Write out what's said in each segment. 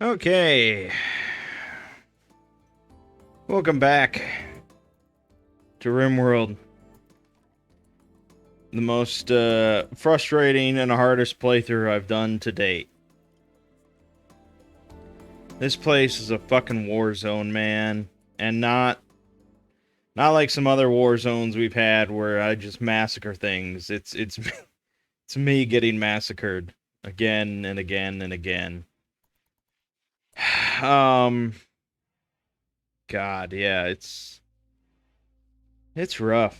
Okay, welcome back to Rimworld, the most frustrating and hardest playthrough I've done to date. This place is a fucking war zone, man, and not like some other war zones we've had where I just massacre things. It's it's me getting massacred again and again and again. Um, God, yeah, it's rough.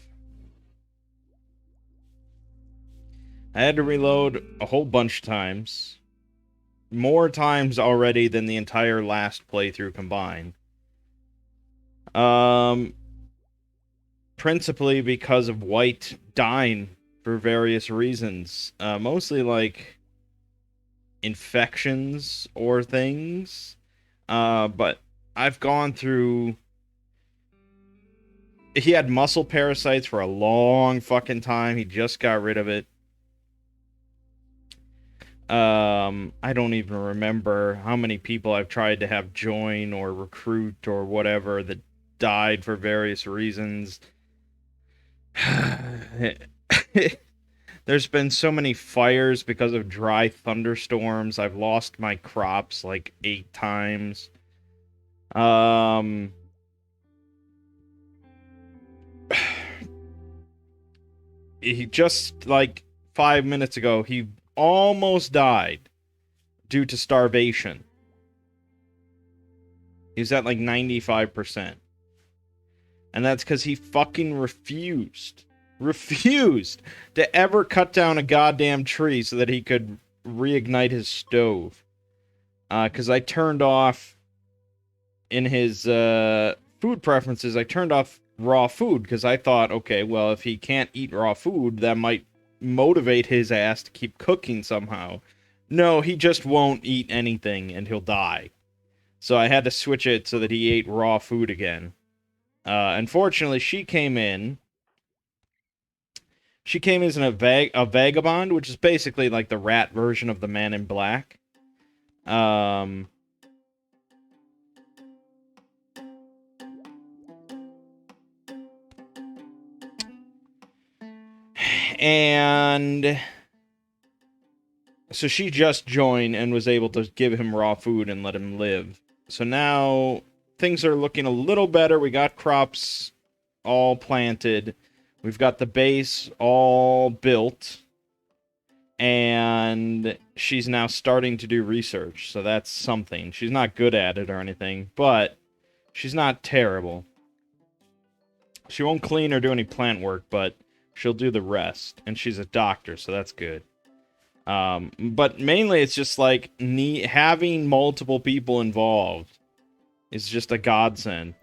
I had to reload a whole bunch of times. More times already than the entire last playthrough combined. Um, Principally because of White dying for various reasons. Mostly like infections or things. But I've gone through... He had muscle parasites for a long fucking time. He just got rid of it. I don't even remember how many people I've tried to have join or recruit or whatever that died for various reasons. There's been so many fires because of dry thunderstorms. I've lost my crops like 8 times. He just like 5 minutes ago, he almost died due to starvation. He was at like 95%. And that's because he fucking refused to ever cut down a goddamn tree so that he could reignite his stove. Because I turned off, in his food preferences, I turned off raw food because I thought, okay, well, if he can't eat raw food, that might motivate his ass to keep cooking somehow. No, he just won't eat anything and he'll die. So I had to switch it so that he ate raw food again. Unfortunately, she came in. She came as a vagabond, which is basically like the rat version of the Man in Black. And so she just joined and was able to give him raw food and let him live. So now things are looking a little better. We got crops all planted. We've got the base all built. And she's now starting to do research. So that's something. She's not good at it or anything, but she's not terrible. She won't clean or do any plant work, but she'll do the rest. And she's a doctor, so that's good. But mainly it's just like having multiple people involved is just a godsend.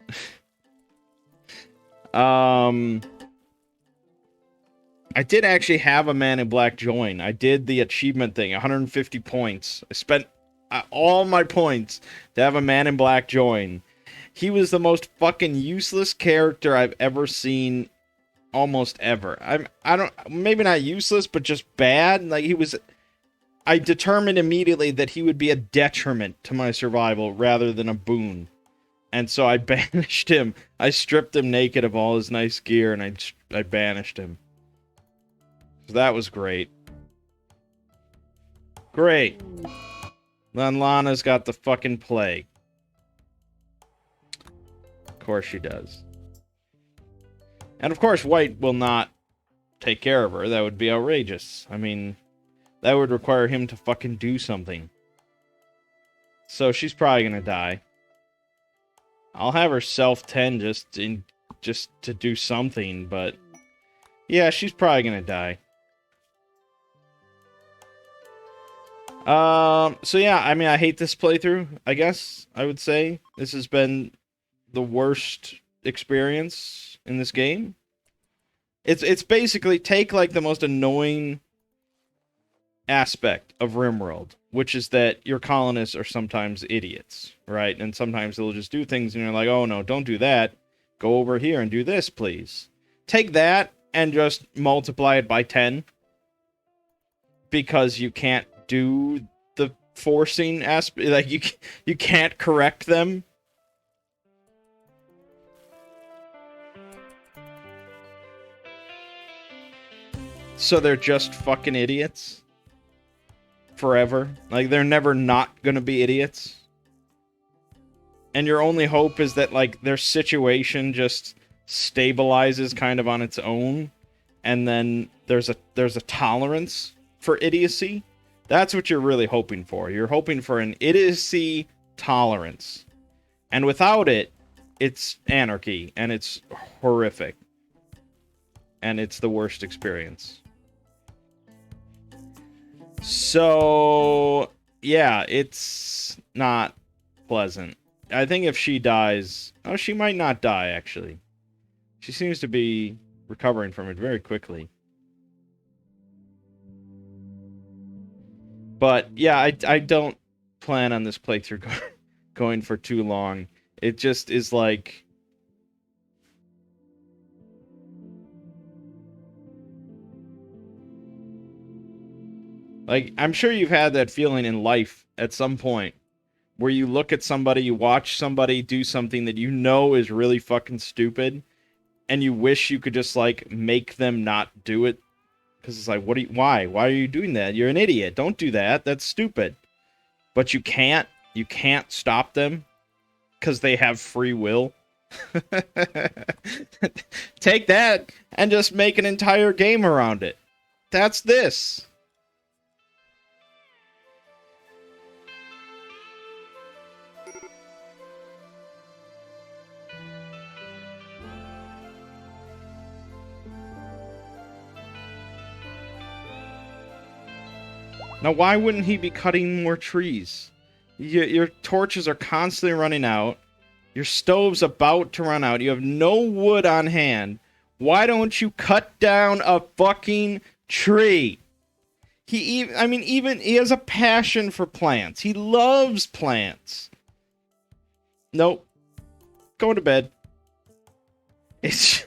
I did actually have a Man in Black join. I did the achievement thing, 150 points. I spent all my points to have a Man in Black join. He was the most fucking useless character I've ever seen, almost ever. I don't, maybe not useless, but just bad. Like, he was... I determined immediately that he would be a detriment to my survival rather than a boon. And so I banished him. I stripped him naked of all his nice gear, and I banished him. So that was great. Great. Then Lana's got the fucking plague. Of course she does. And of course White will not take care of her. That would be outrageous. I mean, that would require him to fucking do something. So she's probably gonna die. I'll have her self-tend just to do something, but yeah, she's probably gonna die. So yeah, I mean, I hate this playthrough, I guess I would say. This has been the worst experience in this game. It's basically take like the most annoying aspect of Rimworld, which is that your colonists are sometimes idiots, right? And sometimes they'll just do things and you're like, oh no, don't do that. Go over here and do this, please. Take that and just multiply it by 10. Because you can't do the forcing aspect. Like, you can't correct them. So they're just fucking idiots forever. Like, they're never not gonna be idiots. And your only hope is that, like, their situation just stabilizes kind of on its own, and then there's a tolerance for idiocy. That's what you're really hoping for. You're hoping for an idiocy tolerance. And without it, it's anarchy, and it's horrific. And it's the worst experience. So, yeah, it's not pleasant. I think if she dies... Oh, she might not die, actually. She seems to be recovering from it very quickly. But, yeah, I don't plan on this playthrough going for too long. It just is like... Like, I'm sure you've had that feeling in life at some point where you look at somebody, you watch somebody do something that you know is really fucking stupid, and you wish you could just, like, make them not do it. Because it's like, why? Why are you doing that? You're an idiot. Don't do that. That's stupid. But you can't. You can't stop them because they have free will. Take that and just make an entire game around it. That's this. Now, why wouldn't he be cutting more trees? Your torches are constantly running out. Your stove's about to run out. You have no wood on hand. Why don't you cut down a fucking tree? He has a passion for plants. He loves plants. Nope. Go to bed. It's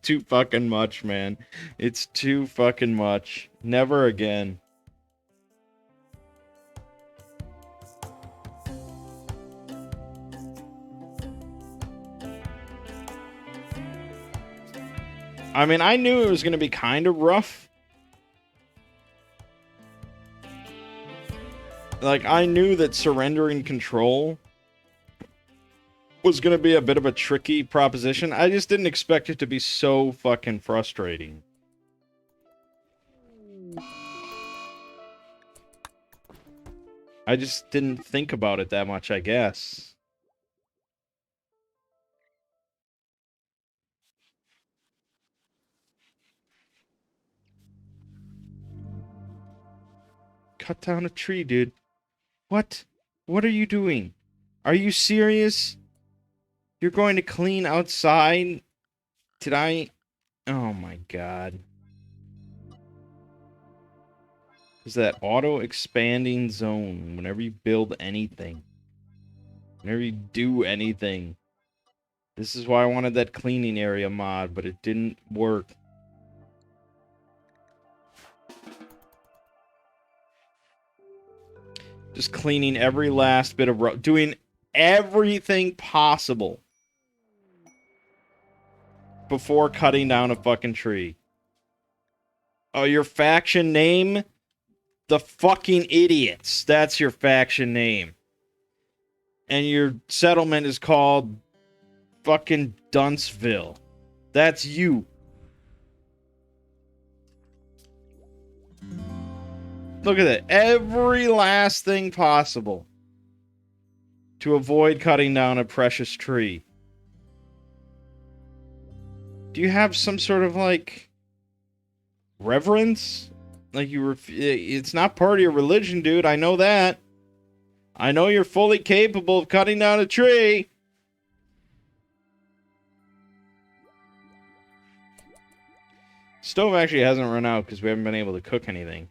too fucking much, man. It's too fucking much. Never again. I mean, I knew it was going to be kind of rough. Like, I knew that surrendering control was going to be a bit of a tricky proposition. I just didn't expect it to be so fucking frustrating. I just didn't think about it that much, I guess. Cut down a tree, dude. What? What are you doing? Are you serious? You're going to clean outside? Did I... Oh my god. Is that auto-expanding zone whenever you build anything. Whenever you do anything. This is why I wanted that cleaning area mod, but it didn't work. Just cleaning every last bit of road. Doing everything possible before cutting down a fucking tree. Oh, your faction name? The fucking idiots. That's your faction name. And your settlement is called fucking Dunceville. That's you. Look at that. Every last thing possible to avoid cutting down a precious tree. Do you have some sort of, like, reverence? Like, it's not part of your religion, dude. I know that. I know you're fully capable of cutting down a tree. Stove actually hasn't run out because we haven't been able to cook anything.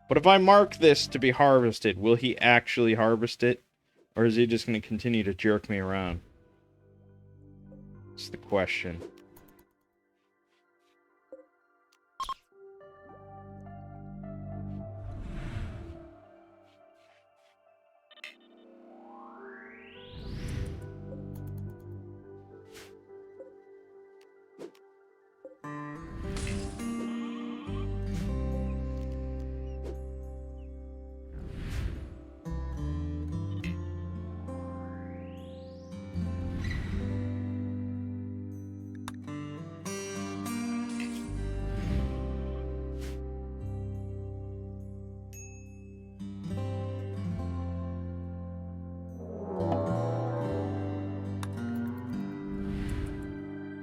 But if I mark this to be harvested, will he actually harvest it? Or is he just going to continue to jerk me around? That's the question.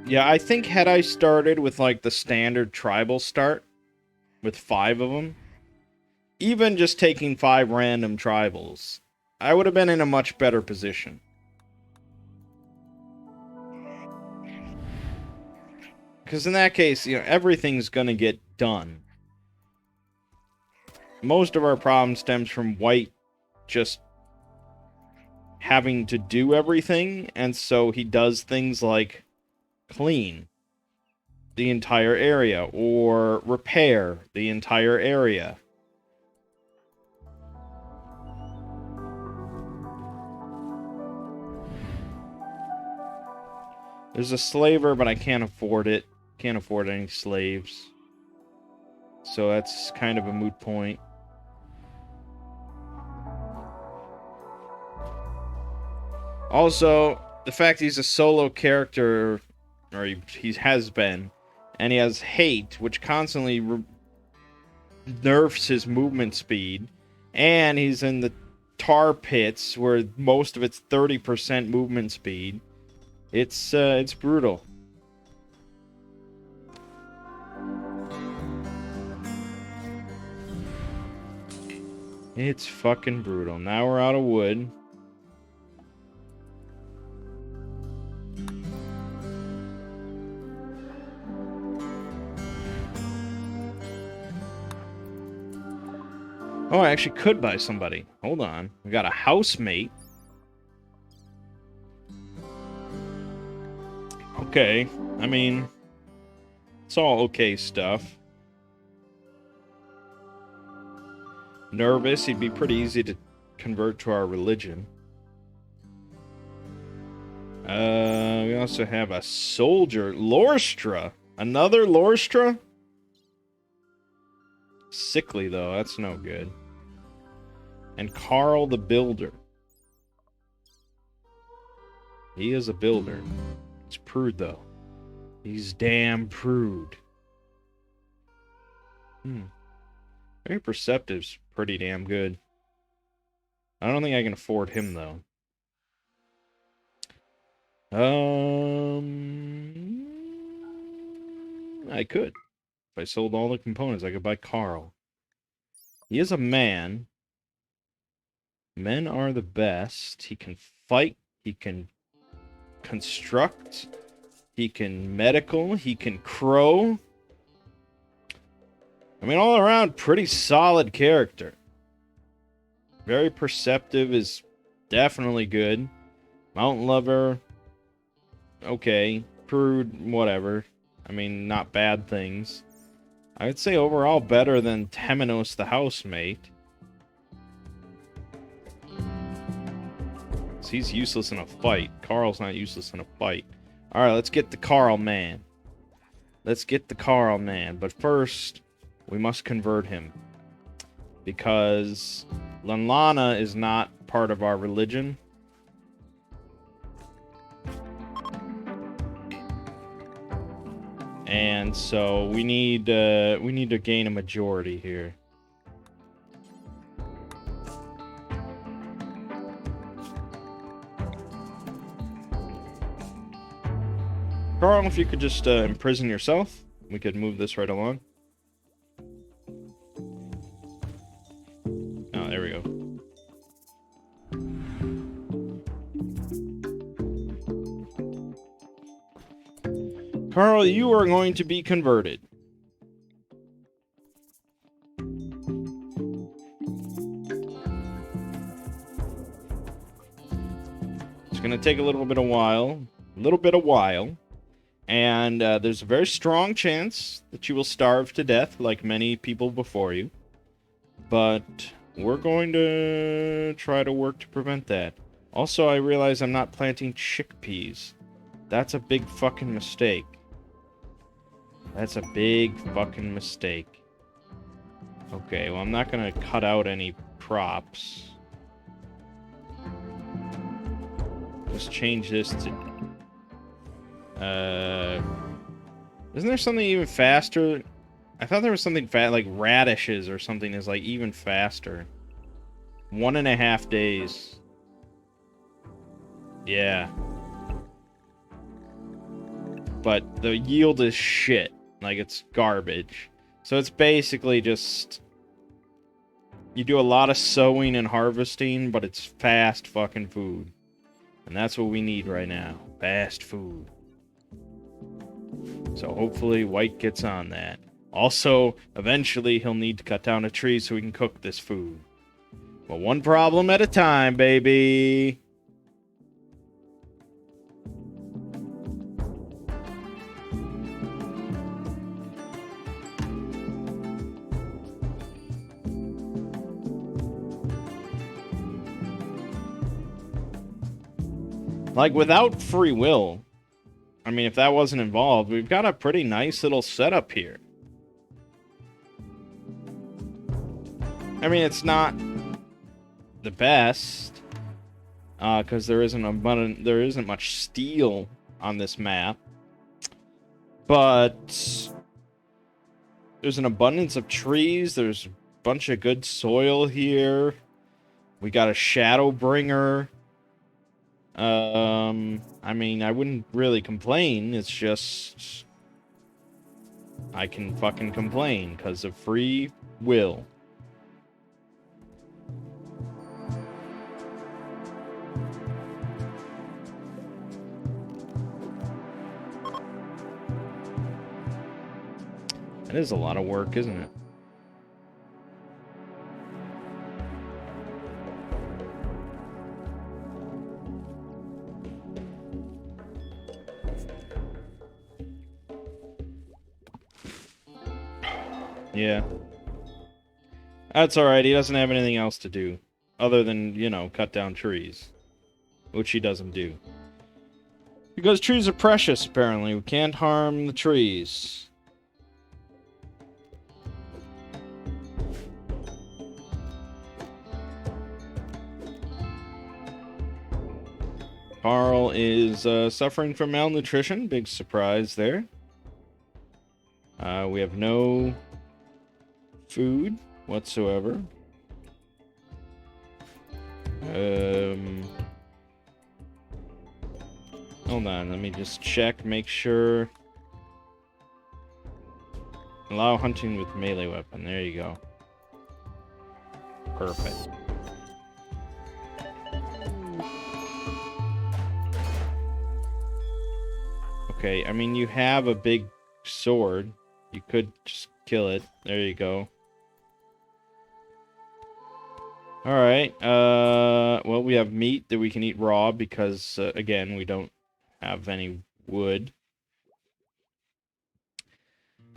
Yeah, I think had I started with, like, the standard tribal start, with 5 of them, even just taking 5 random tribals, I would have been in a much better position. Because in that case, you know, everything's gonna get done. Most of our problem stems from White just having to do everything, and so he does things like clean the entire area or repair the entire area. There's a slaver, but I can't afford it. Can't afford any slaves. So that's kind of a moot point. Also, the fact he's a solo character, or he has been, and he has hate, which constantly nerfs his movement speed, and he's in the tar pits where most of it's 30% movement speed. It's brutal. It's fucking brutal. Now we're out of wood. Oh, I actually could buy somebody. Hold on. We got a housemate. Okay. I mean, it's all okay stuff. Nervous. He'd be pretty easy to convert to our religion. We also have a soldier. Lorstra. Another Lorstra? Sickly, though. That's no good. And Carl the Builder. He is a builder. He's prude, though. He's damn prude. Very Perceptive's pretty damn good. I don't think I can afford him, though. I could. If I sold all the components, I could buy Carl. He is a man. Men are the best. He can fight. He can construct. He can medical. He can crow. I mean, all around, pretty solid character. Very Perceptive is definitely good. Mountain Lover, okay. Prude, whatever. I mean, not bad things. I would say overall better than Temenos the housemate. He's useless in a fight. Carl's not useless in a fight. Alright, let's get the Carl man. Let's get the Carl man. But first, we must convert him. Because Lanlana is not part of our religion. And so we need to gain a majority here. Carl, if you could just imprison yourself, we could move this right along. Oh, there we go. Carl, you are going to be converted. It's going to take a little bit of while. And there's a very strong chance that you will starve to death like many people before you. But we're going to try to work to prevent that. Also, I realize I'm not planting chickpeas. That's a big fucking mistake. That's a big fucking mistake. Okay, well, I'm not gonna cut out any props. Just change this to... Isn't there something even faster? I thought there was something like radishes or something is like even faster. 1.5 days. Yeah. but the yield is shit. Like, it's garbage. So it's basically just... You do a lot of sowing and harvesting, but it's fast fucking food. And that's what we need right now. Fast food. So hopefully White gets on that. Also, eventually he'll need to cut down a tree so we can cook this food. But one problem at a time, baby. Like, without free will, I mean, if that wasn't involved, we've got a pretty nice little setup here. I mean, it's not the best, because there isn't much steel on this map, but there's an abundance of trees. There's a bunch of good soil here. We got a Shadow Bringer. I mean, I wouldn't really complain. It's just I can fucking complain because of free will. That is a lot of work, isn't it? Yeah. That's alright, he doesn't have anything else to do. Other than, you know, cut down trees. Which he doesn't do. Because trees are precious, apparently. We can't harm the trees. Carl is suffering from malnutrition. Big surprise there. We have no food whatsoever. Hold on, let me just check, make sure. Allow hunting with melee weapon. There you go. Perfect. Okay, I mean, you have a big sword. You could just kill it. There you go. Alright, well, we have meat that we can eat raw because, again, we don't have any wood.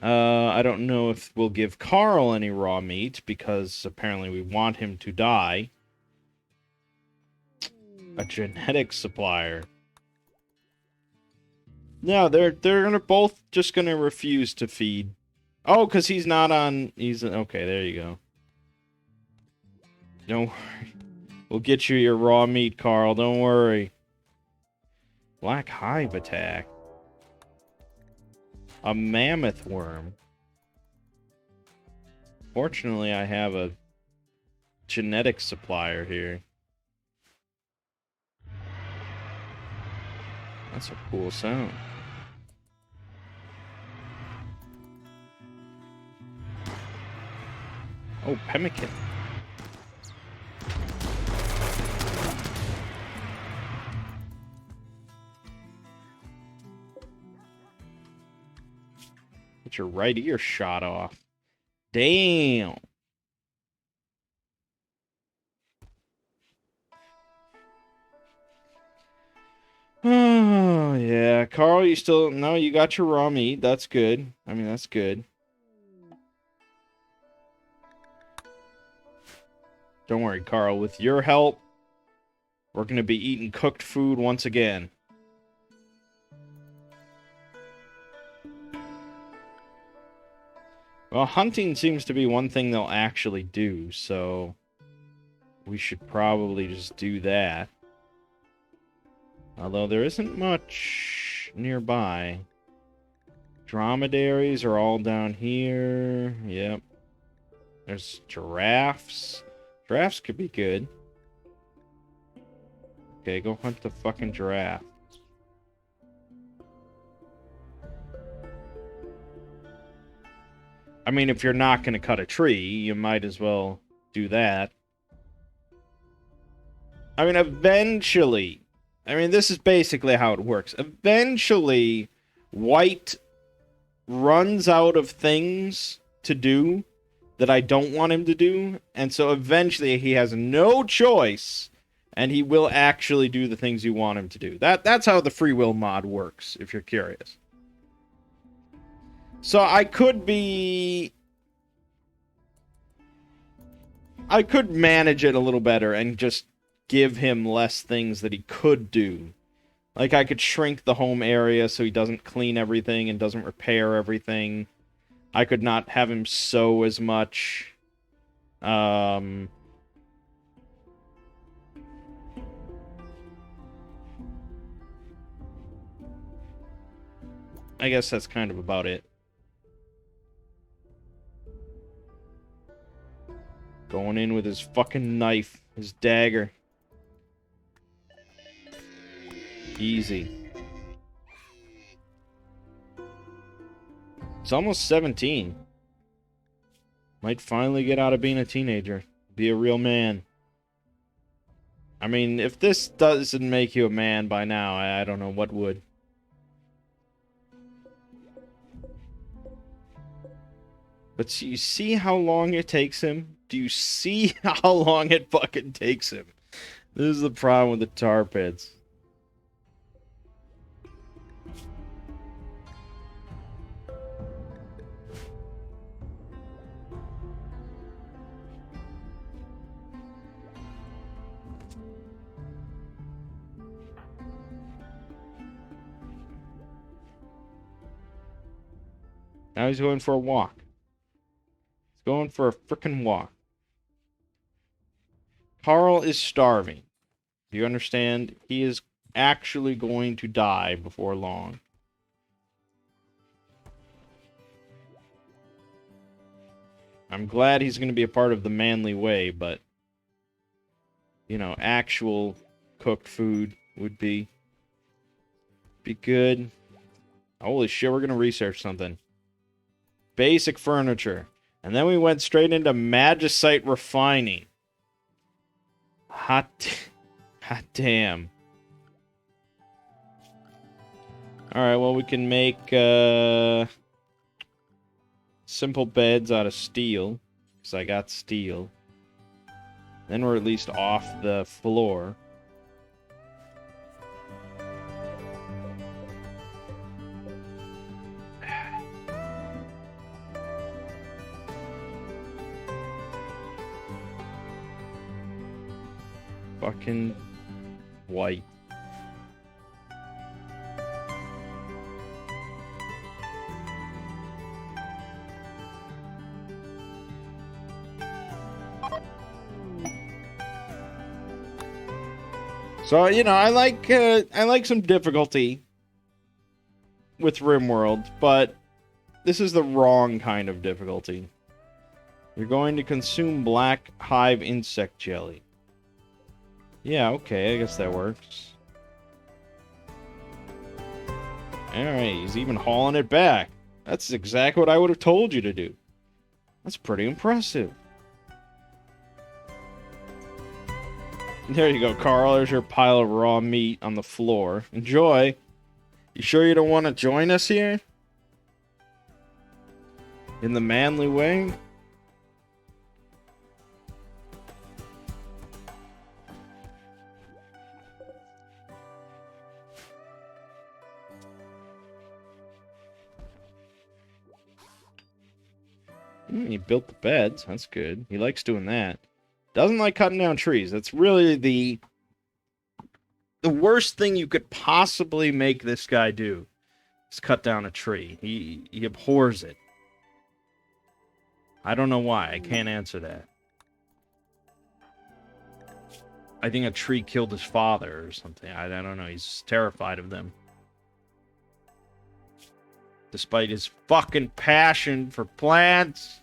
I don't know if we'll give Carl any raw meat because apparently we want him to die. A genetic supplier. No, they're both just gonna refuse to feed. Oh, because he's not on... Okay, there you go. Don't worry. We'll get you your raw meat, Carl. Don't worry. Black hive attack. A mammoth worm. Fortunately, I have a genetic supplier here. That's a cool sound. Oh, pemmican. Get your right ear shot off. Damn. Oh, yeah. Carl, you still... No, you got your raw meat. That's good. I mean, that's good. Don't worry, Carl. With your help, we're going to be eating cooked food once again. Well, hunting seems to be one thing they'll actually do, so we should probably just do that. Although there isn't much nearby. Dromedaries are all down here. Yep. There's giraffes. Giraffes could be good. Okay, go hunt the fucking giraffe. I mean, if you're not going to cut a tree, you might as well do that. I mean, eventually... I mean, this is basically how it works. Eventually, White runs out of things to do that I don't want him to do, and so eventually he has no choice, and he will actually do the things you want him to do. That's how the free will mod works, if you're curious. So I could manage it a little better and just give him less things that he could do. Like, I could shrink the home area so he doesn't clean everything and doesn't repair everything. I could not have him sew as much. I guess that's kind of about it. Going in with his fucking knife, his dagger. Easy. It's almost 17. Might finally get out of being a teenager. Be a real man. I mean, if this doesn't make you a man by now, I don't know what would. But you see how long it takes him? Do you see how long it fucking takes him? This is the problem with the tar pits. Now he's going for a walk. He's going for a frickin' walk. Carl is starving. Do you understand? He is actually going to die before long. I'm glad he's going to be a part of the manly way, but... you know, actual cooked food would be good. Holy shit, we're going to research something. Basic furniture. And then we went straight into magicite refining. Hot damn. Alright, well, we can make simple beds out of steel. Because I got steel. Then we're at least off the floor. Fucking White. So, you know, I like some difficulty with Rimworld, but this is the wrong kind of difficulty. You're going to consume black hive insect jelly. Yeah, okay, I guess that works. Alright, he's even hauling it back. That's exactly what I would have told you to do. That's pretty impressive. There you go, Carl. There's your pile of raw meat on the floor. Enjoy. You sure you don't want to join us here? In the manly way? He built the beds. That's good. He likes doing that. Doesn't like cutting down trees. That's really the worst thing you could possibly make this guy do is cut down a tree. He abhors it. I don't know why. I can't answer that. I think a tree killed his father or something. I don't know. He's terrified of them. Despite his fucking passion for plants.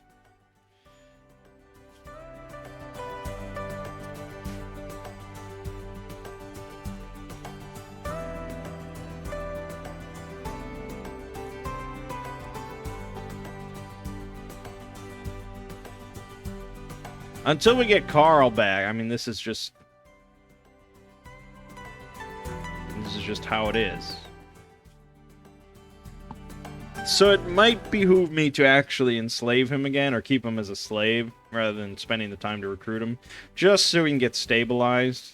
Until we get Carl back, I mean, this is just how it is. So it might behoove me to actually enslave him again, or keep him as a slave, rather than spending the time to recruit him, just so we can get stabilized.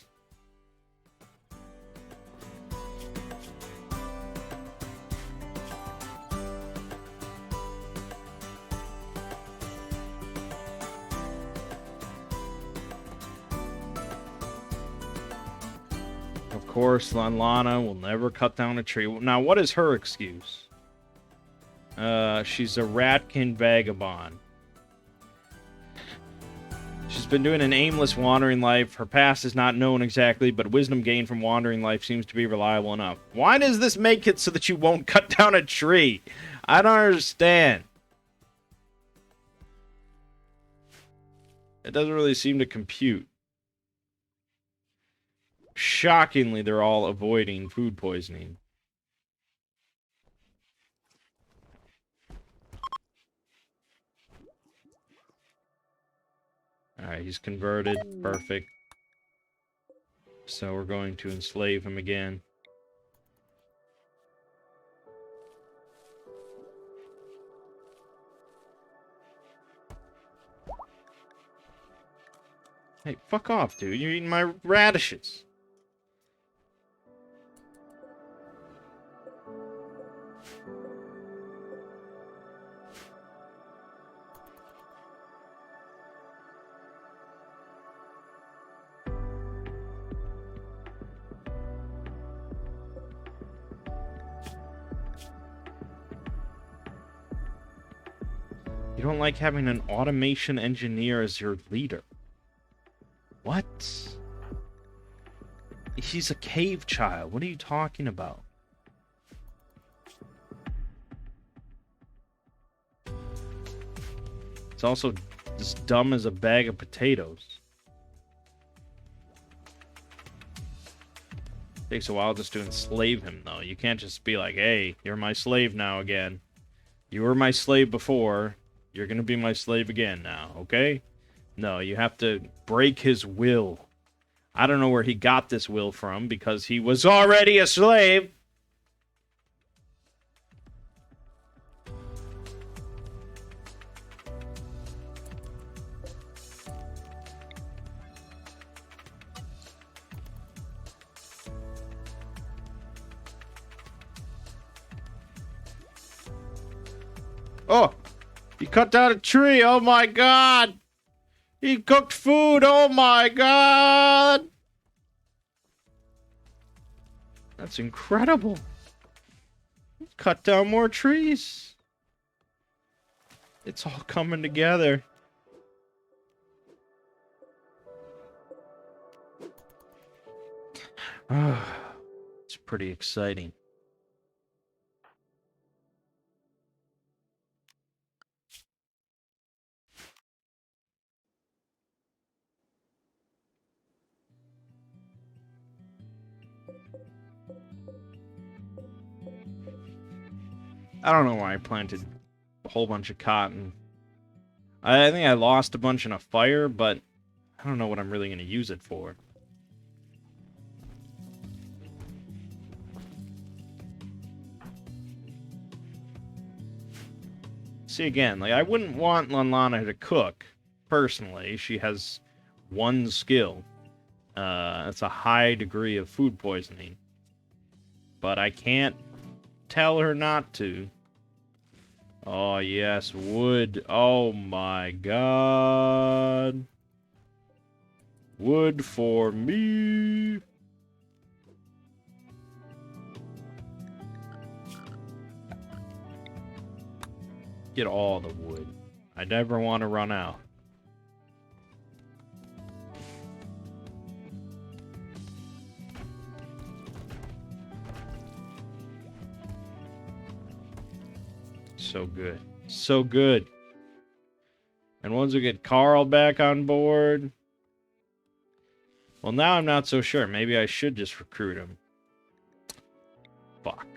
Of course, Lana will never cut down a tree. Now, what is her excuse? She's a ratkin vagabond. She's been doing an aimless wandering life. Her past is not known exactly, but wisdom gained from wandering life seems to be reliable enough. Why does this make it so that you won't cut down a tree? I don't understand. It doesn't really seem to compute. Shockingly, they're all avoiding food poisoning. Alright, he's converted. Perfect. So we're going to enslave him again. Hey, fuck off, dude. You're eating my radishes. You don't like having an automation engineer as your leader. What? He's a cave child. What are you talking about? It's also as dumb as a bag of potatoes. Takes a while just to enslave him, though. You can't just be like, hey, you're my slave now again. You were my slave before. You're gonna be my slave again now, okay? No, you have to break his will. I don't know where he got this will from, because he was already a slave. Oh! He cut down a tree! Oh my god! He cooked food! Oh my god! That's incredible. Cut down more trees. It's all coming together. It's pretty exciting. I don't know why I planted a whole bunch of cotton. I think I lost a bunch in a fire, but I don't know what I'm really going to use it for. See, again, like, I wouldn't want Lanlana to cook, personally. She has one skill. It's a high degree of food poisoning. But I can't tell her not to. Oh, yes, wood. Oh, my God. Wood for me. Get all the wood. I never want to run out. So good. So good. And once we get Carl back on board... Well, now I'm not so sure. Maybe I should just recruit him. Fuck.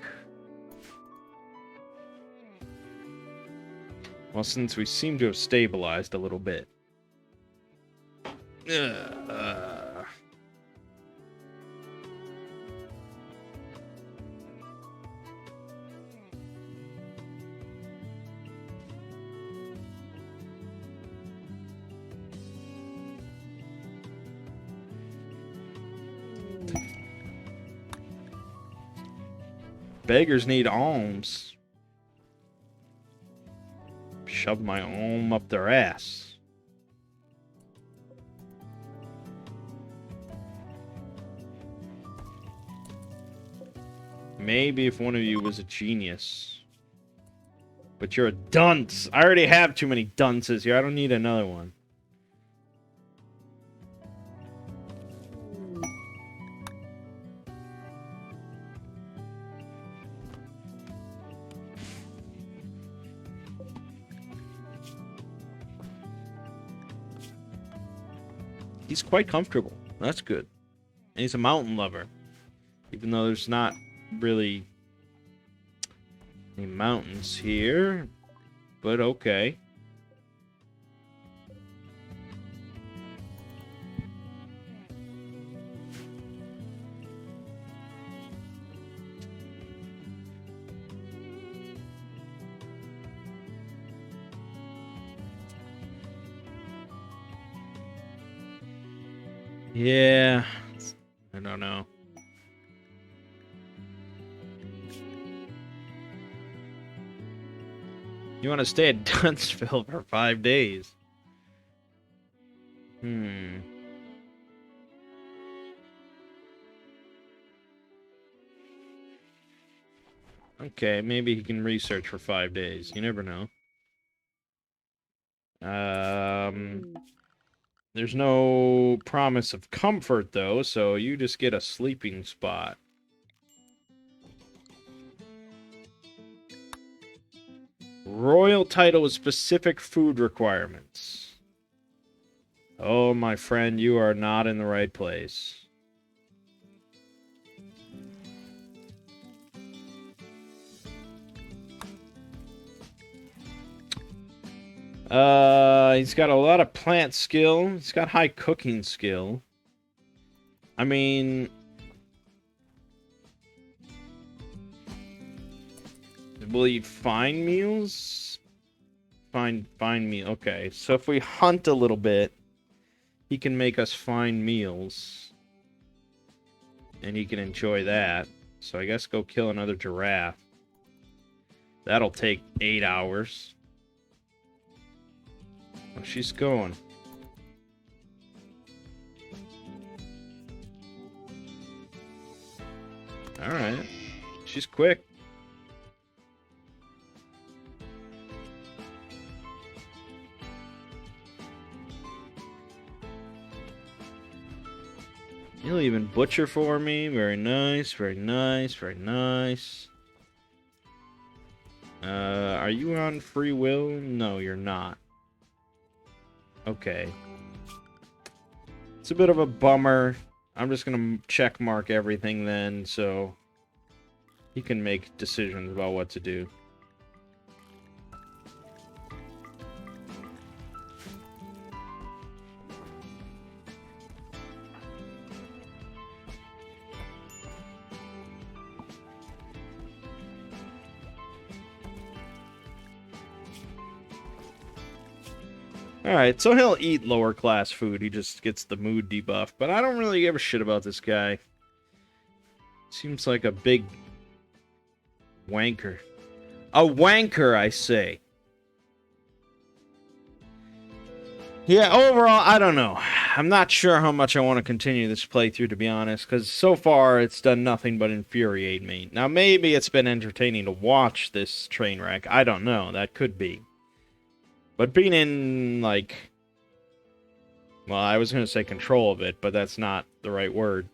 Well, since we seem to have stabilized a little bit. Ugh. Beggars need alms. Shove my alm up their ass. Maybe if one of you was a genius. But you're a dunce. I already have too many dunces here. I don't need another one. He's quite comfortable. That's good. And he's a mountain lover. Even though there's not really any mountains here. But okay. Yeah. I don't know. You want to stay at Duntsville for 5 days? Okay, maybe he can research for 5 days. You never know. There's no promise of comfort, though, so you just get a sleeping spot. Royal title with specific food requirements. Oh, my friend, you are not in the right place. He's got a lot of plant skill. He's got high cooking skill. I mean, will he find meals? Find meal. Okay, so if we hunt a little bit, he can make us find meals. And he can enjoy that. So I guess go kill another giraffe. That'll take 8 hours. Oh, she's going. Alright. She's quick. You'll even butcher for me. Very nice, very nice, very nice. Are you on free will? No, you're not. Okay. It's a bit of a bummer. I'm just gonna check mark everything then, so he can make decisions about what to do. Alright, so he'll eat lower class food. He just gets the mood debuff. But I don't really give a shit about this guy. Seems like a big wanker. A wanker, I say. Yeah, overall, I don't know. I'm not sure how much I want to continue this playthrough, to be honest, because so far it's done nothing but infuriate me. Now, maybe it's been entertaining to watch this train wreck. I don't know. That could be. But being in, like... Well, I was going to say control of it, but that's not the right word.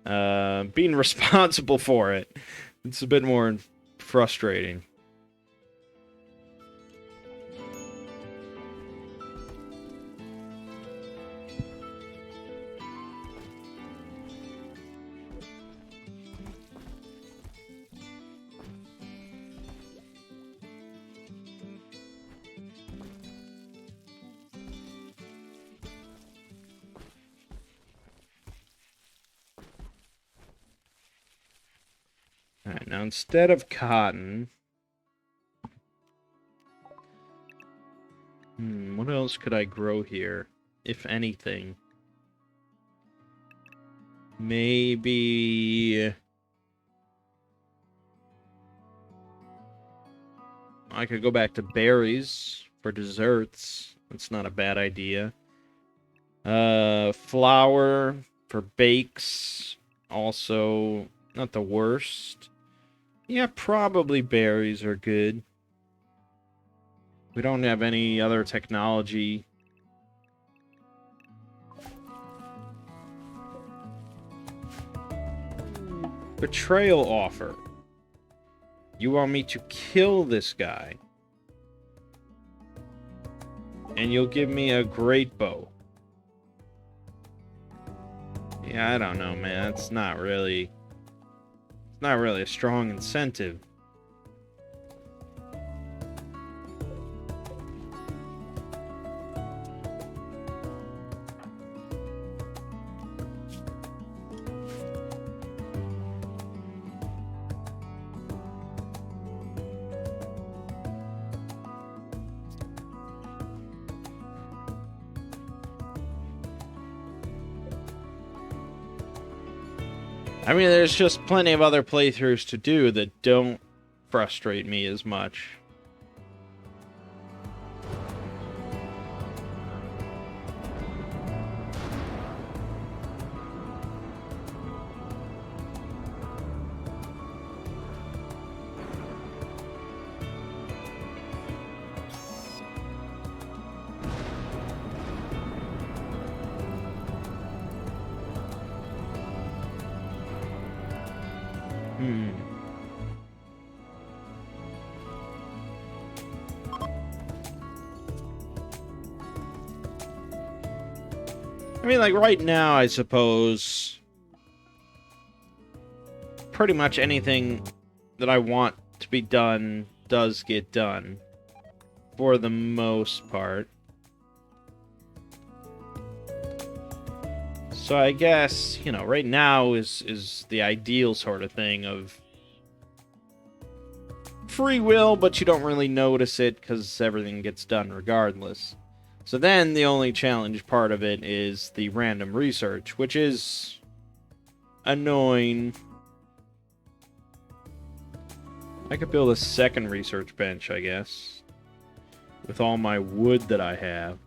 Being responsible for it. It's a bit more frustrating. Alright, now instead of cotton... what else could I grow here? If anything. Maybe... I could go back to berries for desserts. That's not a bad idea. Flour for bakes. Also, not the worst. Yeah, probably berries are good. We don't have any other technology. Betrayal offer. You want me to kill this guy. And you'll give me a great bow. Yeah, I don't know, man. It's not really a strong incentive. I mean, there's just plenty of other playthroughs to do that don't frustrate me as much. I mean, like, right now, I suppose pretty much anything that I want to be done does get done, for the most part. So I guess, you know, right now is the ideal sort of thing of free will, but you don't really notice it because everything gets done regardless. So then the only challenge part of it is the random research, which is annoying. I could build a second research bench, I guess, with all my wood that I have.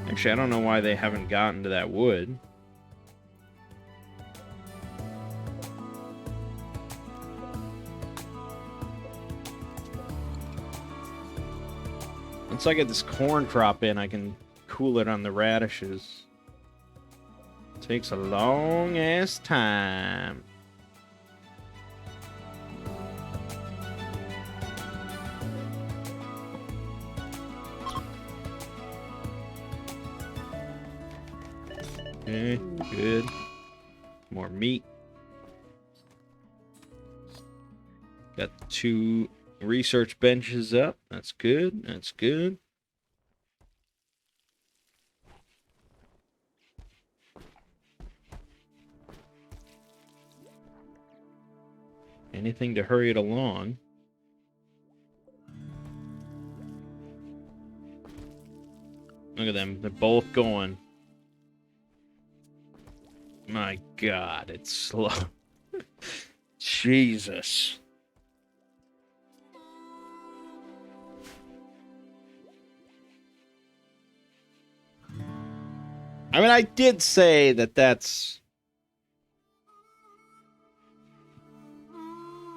Actually, I don't know why they haven't gotten to that wood. Once I get this corn crop in, I can cool it on the radishes. Takes a long ass time. Okay, good. More meat. Got 2 research benches up. That's good. That's good. Anything to hurry it along. Look at them. They're both going. My God, it's slow. Jesus. I mean, I did say that that's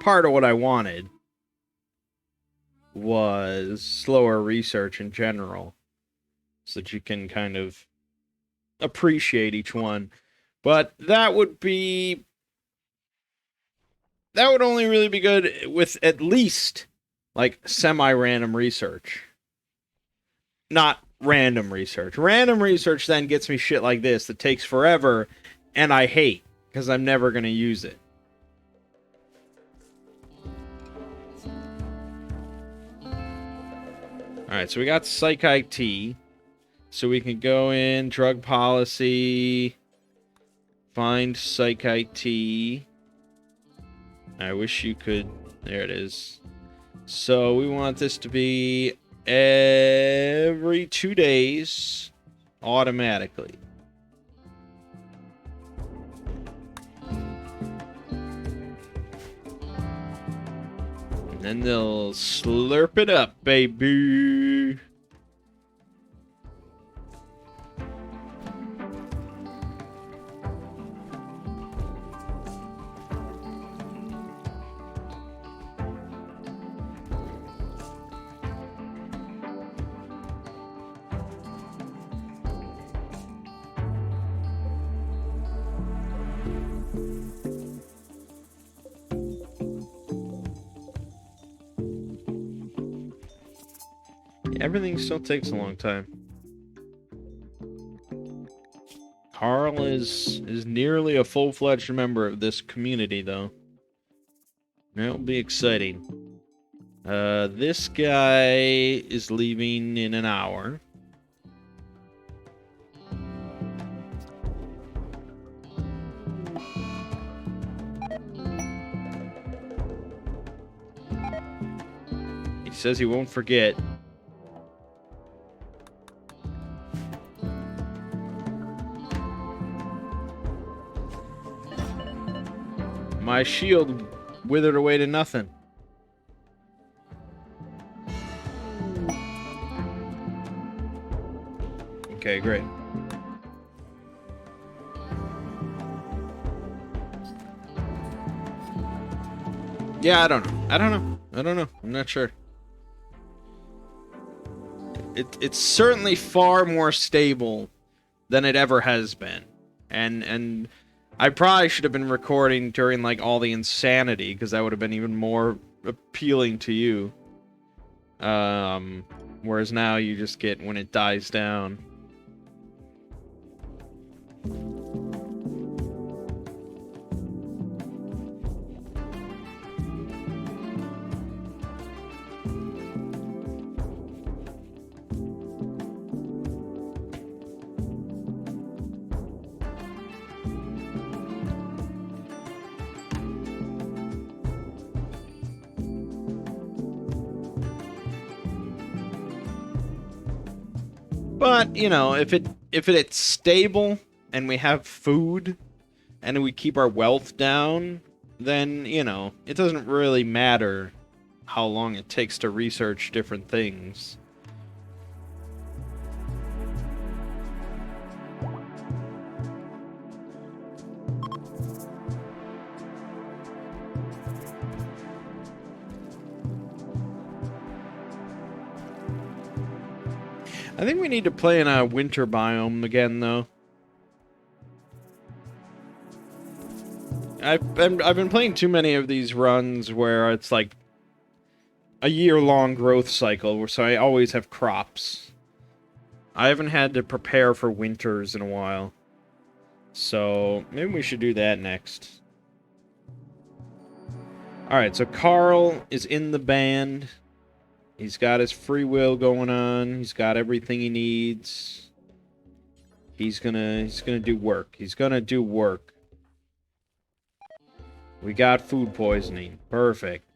part of what I wanted was slower research in general, so that you can kind of appreciate each one. But that would only really be good with at least like semi-random research. Not random research. Random research then gets me shit like this that takes forever and I hate because I'm never going to use it. Alright, so we got Psych IT. So we can go in, drug policy, Find Psych IT. I wish you could... There it is. So we want this to be every 2 days automatically. And then they'll slurp it up, baby. Everything still takes a long time. Carl is nearly a full-fledged member of this community, though. That'll be exciting. This guy is leaving in an hour. He says he won't forget. My shield withered away to nothing. Okay, great. Yeah, I don't know. I'm not sure. It's certainly far more stable than it ever has been. And I probably should have been recording during, like, all the insanity, because that would have been even more appealing to you. Whereas now you just get when it dies down. But, you know, if it's stable and we have food and we keep our wealth down, then, you know, it doesn't really matter how long it takes to research different things. I think we need to play in a winter biome again, though. I've been playing too many of these runs where it's like a year-long growth cycle, so I always have crops. I haven't had to prepare for winters in a while. So maybe we should do that next. Alright, so Carl is in the band. He's got his free will going on. He's got everything he needs. He's gonna do work. He's gonna do work. We got food poisoning. Perfect.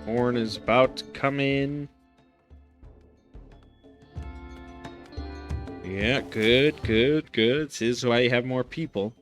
Horn is about to come in. Yeah, good. This is why you have more people.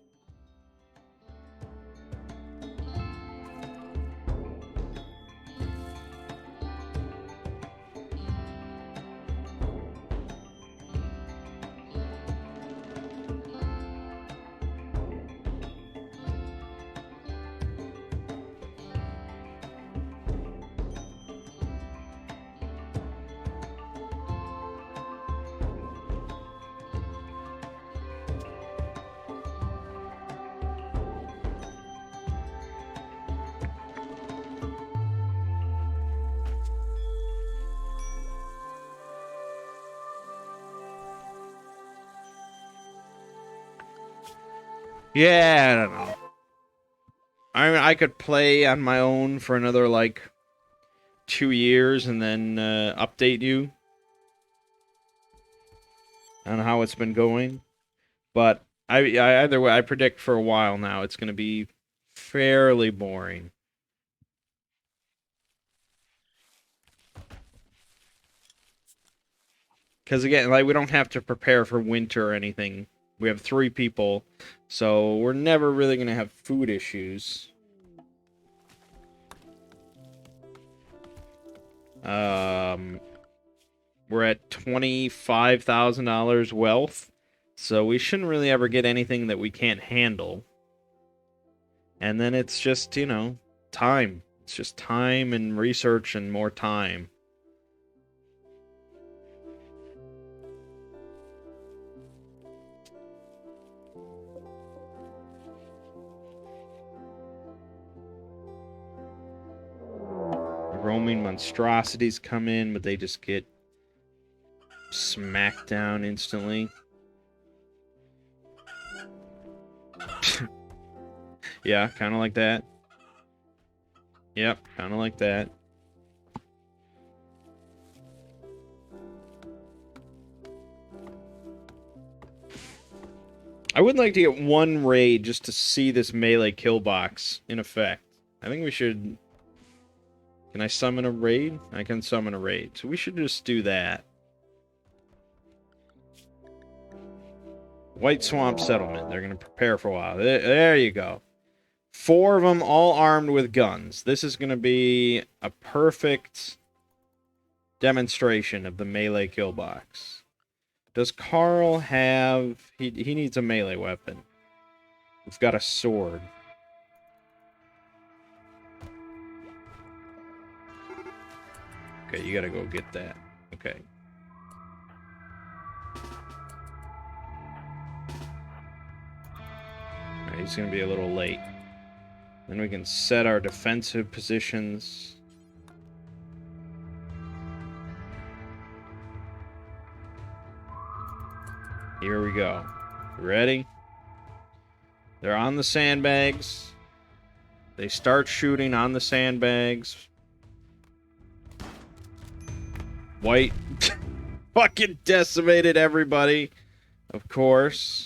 Yeah, I don't know. I mean, I could play on my own for another, like, 2 years and then update you. on how it's been going. But I either way, I predict for a while now it's going to be fairly boring. Because again, like we don't have to prepare for winter or anything. We have 3 people, so we're never really going to have food issues. We're at $25,000 wealth, so we shouldn't really ever get anything that we can't handle. And then it's just, you know, time. It's just time and research and more time. Roaming monstrosities come in, but they just get smacked down instantly. Yeah, kind of like that. Yep, kind of like that. I would like to get one raid just to see this melee kill box in effect. I think we should... Can I summon a raid? I can summon a raid. So we should just do that. White Swamp Settlement. They're going to prepare for a while. There you go. 4 of them all armed with guns. This is going to be a perfect demonstration of the melee kill box. Does Carl have... He needs a melee weapon. We've got a sword. Okay, you gotta go get that. Okay. Alright, he's gonna be a little late. Then we can set our defensive positions. Here we go. Ready? They're on the sandbags. They start shooting on the sandbags. White fucking decimated everybody, of course.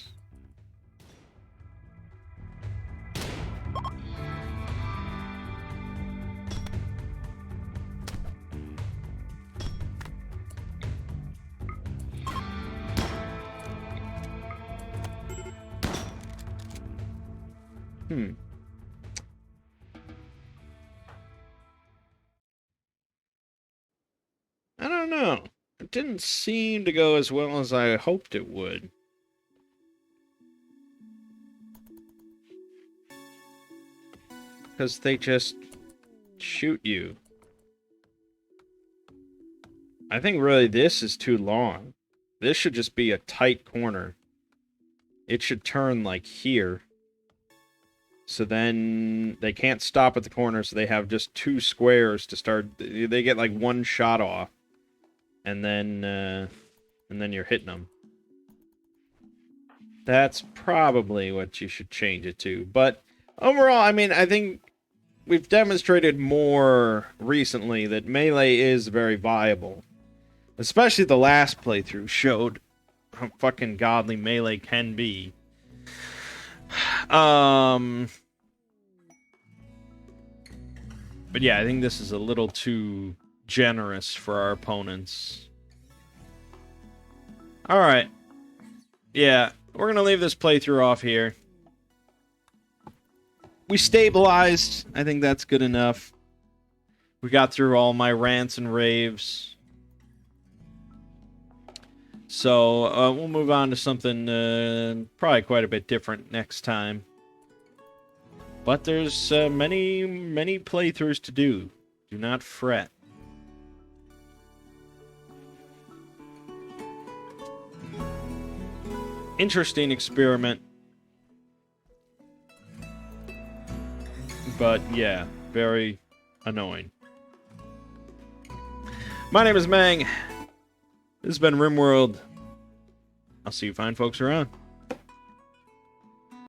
I don't know. It didn't seem to go as well as I hoped it would. Because they just shoot you. I think really this is too long. This should just be a tight corner. It should turn like here. So then they can't stop at the corner, so they have just 2 squares to start. They get like 1 shot off. And then you're hitting them. That's probably what you should change it to. But overall, I mean, I think we've demonstrated more recently that melee is very viable. Especially the last playthrough showed how fucking godly melee can be. But yeah, I think this is a little too generous for our opponents. Alright. Yeah, we're gonna leave this playthrough off here. We stabilized. I think that's good enough. We got through all my rants and raves. So, we'll move on to something probably quite a bit different next time. But there's many playthroughs to do. Do not fret. Interesting experiment. But yeah, very annoying. My name is Mangg. This has been Rimworld. I'll see you fine folks around.